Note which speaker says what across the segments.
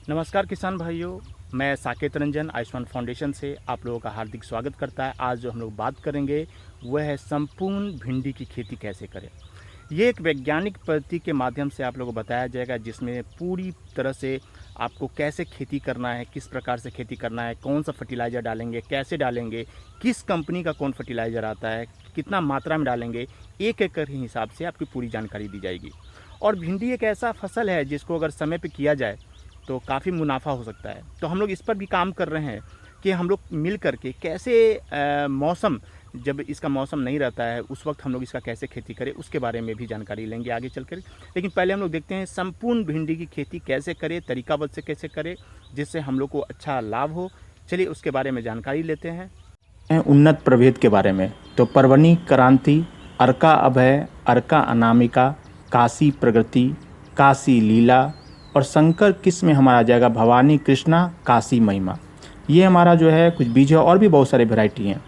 Speaker 1: नमस्कार किसान भाइयों, मैं साकेत रंजन आयुष्मान फाउंडेशन से आप लोगों का हार्दिक स्वागत करता है। आज जो हम लोग बात करेंगे वह है संपूर्ण भिंडी की खेती कैसे करें। ये एक वैज्ञानिक पद्धति के माध्यम से आप लोगों को बताया जाएगा, जिसमें पूरी तरह से आपको कैसे खेती करना है, किस प्रकार से खेती करना है, कौन सा फर्टिलाइज़र डालेंगे, कैसे डालेंगे, किस कंपनी का कौन फर्टिलाइज़र आता है, कितना मात्रा में डालेंगे, एक एकड़ के हिसाब से आपकी पूरी जानकारी दी जाएगी। और भिंडी एक ऐसा फसल है जिसको अगर समय पे किया जाए तो काफ़ी मुनाफा हो सकता है। तो हम लोग इस पर भी काम कर रहे हैं कि हम लोग मिल कर के कैसे मौसम, जब इसका मौसम नहीं रहता है उस वक्त हम लोग इसका कैसे खेती करें, उसके बारे में भी जानकारी लेंगे आगे चल कर। लेकिन पहले हम लोग देखते हैं संपूर्ण भिंडी की खेती कैसे करें, तरीकाबद्ध से कैसे करें जिससे हम लोग को अच्छा लाभ हो। चलिए उसके बारे में जानकारी लेते हैं। उन्नत प्रभेद के बारे में तो परवनी क्रांति, अर्का अभय, अर्का अनामिका, काशी प्रगति, काशी लीला और शंकर किस्म में हमारा आ जाएगा भवानी कृष्णा, काशी महिमा। ये हमारा जो है कुछ बीज है, और भी बहुत सारे वैरायटी हैं।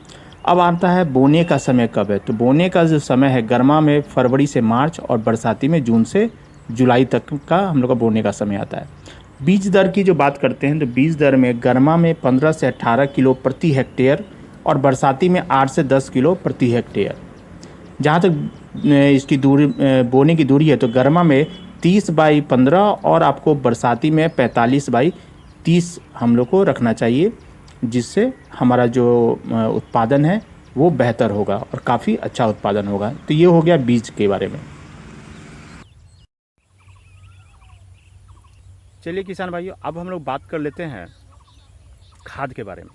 Speaker 1: अब आता है बोने का समय कब है। तो बोने का जो समय है गर्मा में फरवरी से मार्च और बरसाती में जून से जुलाई तक का हम लोग का बोने का समय आता है। बीज दर की जो बात करते हैं तो बीज दर में गर्मा में 15 से 18 किलो प्रति हेक्टेयर और बरसाती में 8 से 10 किलो प्रति हेक्टेयर। जहाँ तक इसकी दूरी, बोने की दूरी है, तो गर्मा में 30/15 और आपको बरसाती में 45/30 हम लोग को रखना चाहिए, जिससे हमारा जो उत्पादन है वो बेहतर होगा और काफ़ी अच्छा उत्पादन होगा। तो ये हो गया बीज के बारे में। चलिए किसान भाइयों, अब हम लोग बात कर लेते हैं खाद के बारे में।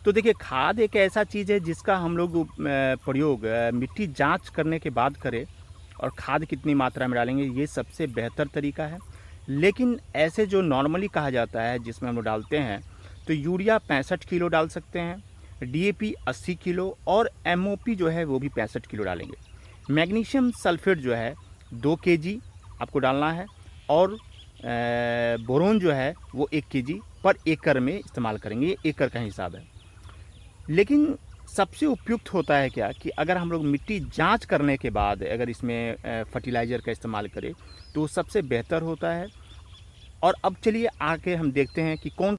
Speaker 1: तो देखिए, खाद एक ऐसा चीज़ है जिसका हम लोग प्रयोग मिट्टी जांच करने के बाद करें, और खाद कितनी मात्रा में डालेंगे ये सबसे बेहतर तरीका है। लेकिन ऐसे जो नॉर्मली कहा जाता है जिसमें हम लोग डालते हैं, तो यूरिया 65 किलो डाल सकते हैं, डीएपी 80 किलो और एमओपी जो है वो भी 65 किलो डालेंगे। मैग्नीशियम सल्फेट जो है 2 केजी आपको डालना है, और बोरोन जो है वो 1 केजी पर एकड़ में इस्तेमाल करेंगे। ये एकड़ का हिसाब है। लेकिन सबसे उपयुक्त होता है क्या कि अगर हम लोग मिट्टी जांच करने के बाद अगर इसमें फर्टिलाइज़र का इस्तेमाल करें तो सबसे बेहतर होता है। और अब चलिए आके हम देखते हैं कि कौन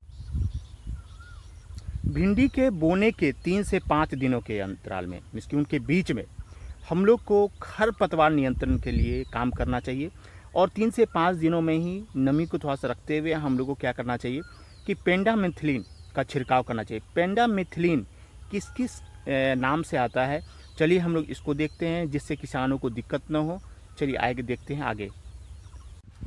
Speaker 1: भिंडी के बोने के 3 से 5 दिनों के अंतराल में, मीन्स कि उनके बीच में हम लोग को खरपतवार नियंत्रण के लिए काम करना चाहिए। और 3 से 5 दिनों में ही नमी को थोड़ा सा रखते हुए हम लोग को क्या करना चाहिए कि पेंडामिथिलिन का छिड़काव करना चाहिए। पेंडामिथिलिन किस किस नाम से आता है, चलिए हम लोग इसको देखते हैं जिससे किसानों को दिक्कत न हो। चलिए आगे देखते हैं आगे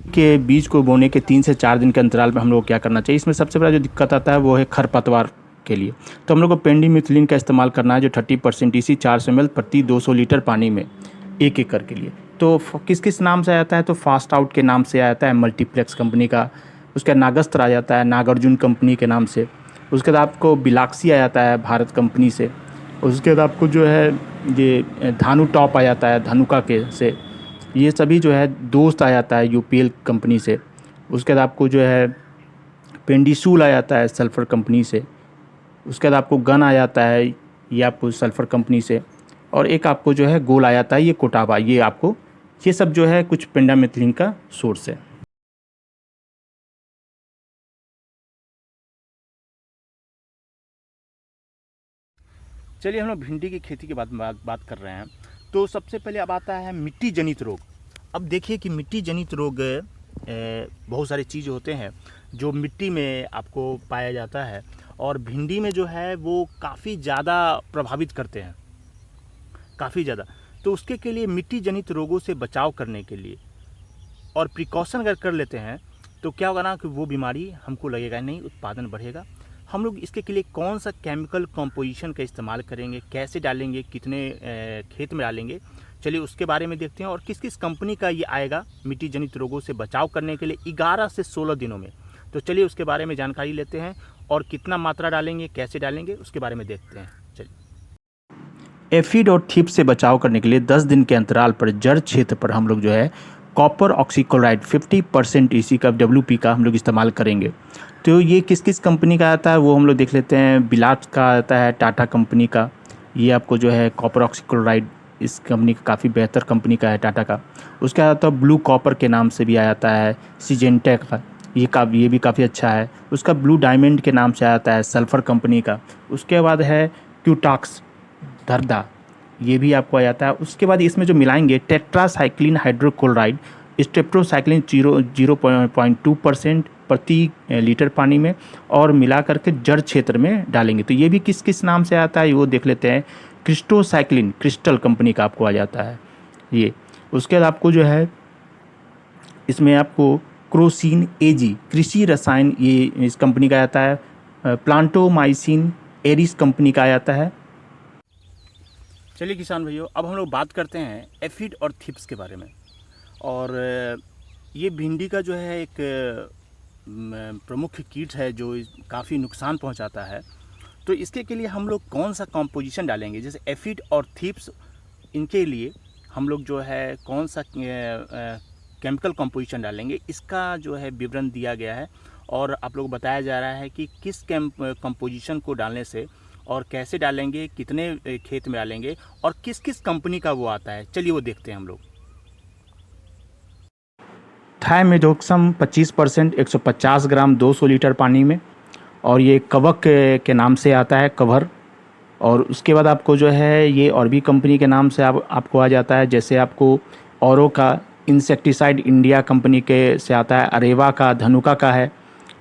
Speaker 1: के बीज को बोने के 3 से 4 दिन के अंतराल में हम लोग क्या करना चाहिए। इसमें सबसे बड़ा जो दिक्कत आता है वो है खरपतवार के लिए। तो हम लोग को पेंडिमिथिलिन का इस्तेमाल करना है, जो 30% इसी 400 ml प्रति 200 लीटर पानी में 1 एकड़ के लिए। तो किस किस नाम से आता है, तो फास्ट आउट के नाम से आता है मल्टीप्लेक्स कंपनी का, उसका नागस्त्र आ जाता है नागार्जुन कंपनी के नाम से, उसके बाद आपको बिलाक्सी आ जाता है भारत कंपनी से, उसके बाद आपको जो है ये धानु टॉप आ जाता है धनुका के से, ये सभी जो है दोस्त आ जाता है यूपीएल कंपनी से। उसके बाद आपको जो है पेंडिसूल आ जाता है सल्फ़र कंपनी से। उसके बाद आपको गन आ जाता है ये आपको सल्फ़र कंपनी से, और एक आपको जो है गोल आ जाता है ये कोटावा। ये आपको ये सब जो है कुछ पेंडामिथिलिन का सोर्स है। चलिए हम लोग भिंडी की खेती के बात कर रहे हैं। तो सबसे पहले अब आता है मिट्टी जनित रोग। अब देखिए कि मिट्टी जनित रोग बहुत सारे चीज़ होते हैं जो मिट्टी में आपको पाया जाता है, और भिंडी में जो है वो काफ़ी ज़्यादा प्रभावित करते हैं, काफ़ी ज़्यादा। तो उसके के लिए मिट्टी जनित रोगों से बचाव करने के लिए और प्रिकॉशन अगर कर लेते हैं तो क्या होगा ना कि वो बीमारी हमको लगेगा नहीं, उत्पादन बढ़ेगा। हम लोग इसके के लिए कौन सा केमिकल कंपोजिशन का इस्तेमाल करेंगे, कैसे डालेंगे, कितने खेत में डालेंगे, चलिए उसके बारे में देखते हैं। और किस किस कंपनी का ये आएगा मिट्टी जनित रोगों से बचाव करने के लिए 11 से 16 दिनों में। तो चलिए उसके बारे में जानकारी लेते हैं, और कितना मात्रा डालेंगे, कैसे डालेंगे, उसके बारे में देखते हैं। चलिए, एफिड और थिप से बचाव करने के लिए 10 दिन के अंतराल पर जड़ क्षेत्र पर हम लोग जो है कॉपर ऑक्सीक्लोराइड 50% ईसी का WP का हम लोग इस्तेमाल करेंगे। तो ये किस किस कंपनी का आता है वो हम लोग देख लेते हैं। बिलाट का आता है, टाटा कंपनी का, ये आपको जो है कॉपर ऑक्सीक्लोराइड इस कंपनी का काफ़ी बेहतर कंपनी का है टाटा का। उसके आता है ब्लू कॉपर के नाम से भी आ जाता है, सिजेंटा का, ये भी काफ़ी अच्छा है। उसका ब्लू डायमंड के नाम से आता है, सल्फ़र कंपनी का। उसके बाद है क्यूटॉक्स दरदा, ये भी आपको आ जाता है। उसके बाद इसमें जो मिलाएंगे टेट्रासाइक्लिन हाइड्रोक्लोराइड स्टेप्टोसाइक्लिन 0.2% प्रति लीटर पानी में और मिला करके जड़ क्षेत्र में डालेंगे। तो ये भी किस किस नाम से आता है वो देख लेते हैं। क्रिस्टोसाइक्लिन क्रिस्टल कंपनी का आपको आ जाता है ये। उसके बाद आपको जो है इसमें आपको क्रोसिन एजी कृषि रसायन ये इस कंपनी का आता है। प्लांटोमाइसिन एरिस कंपनी का आता है। चलिए किसान भाइयों, अब हम लोग बात करते हैं एफिड और थिप्स के बारे में। और ये भिंडी का जो है एक प्रमुख कीट है जो काफ़ी नुकसान पहुंचाता है। तो इसके लिए हम लोग कौन सा कॉम्पोजिशन डालेंगे, जैसे एफिड और थिप्स, इनके लिए हम लोग जो है कौन सा केमिकल कॉम्पोजिशन डालेंगे, इसका जो है विवरण दिया गया है। और आप लोग बताया जा रहा है कि किस कॉम्पोजिशन को डालने से और कैसे डालेंगे, कितने खेत में डालेंगे और किस किस कंपनी का वो आता है। चलिए वो देखते हैं हम लोग। थायमेथोक्सम 25% 150 ग्राम 200 लीटर पानी में, और ये कवक के नाम से आता है, कवर। और उसके बाद आपको जो है ये और भी कंपनी के नाम से आपको आ जाता है, जैसे आपको औरो का इंसेक्टिसाइड इंडिया कंपनी के से आता है, अरेवा का धनुका का है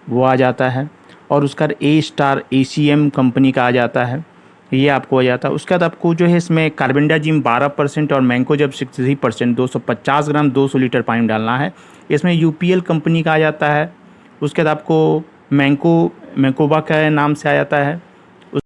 Speaker 1: वो आ जाता है, और उसका ए स्टार ACM कंपनी का आ जाता है, ये आपको आ जाता है। उसके बाद आपको जो है इसमें कार्बेंडाजिम 12% और मैंकोजेब 63% 250 ग्राम 200 लीटर पानी में डालना है। इसमें UPL कंपनी का आ जाता है। उसके बाद आपको मैंकोबा का नाम से आ जाता है।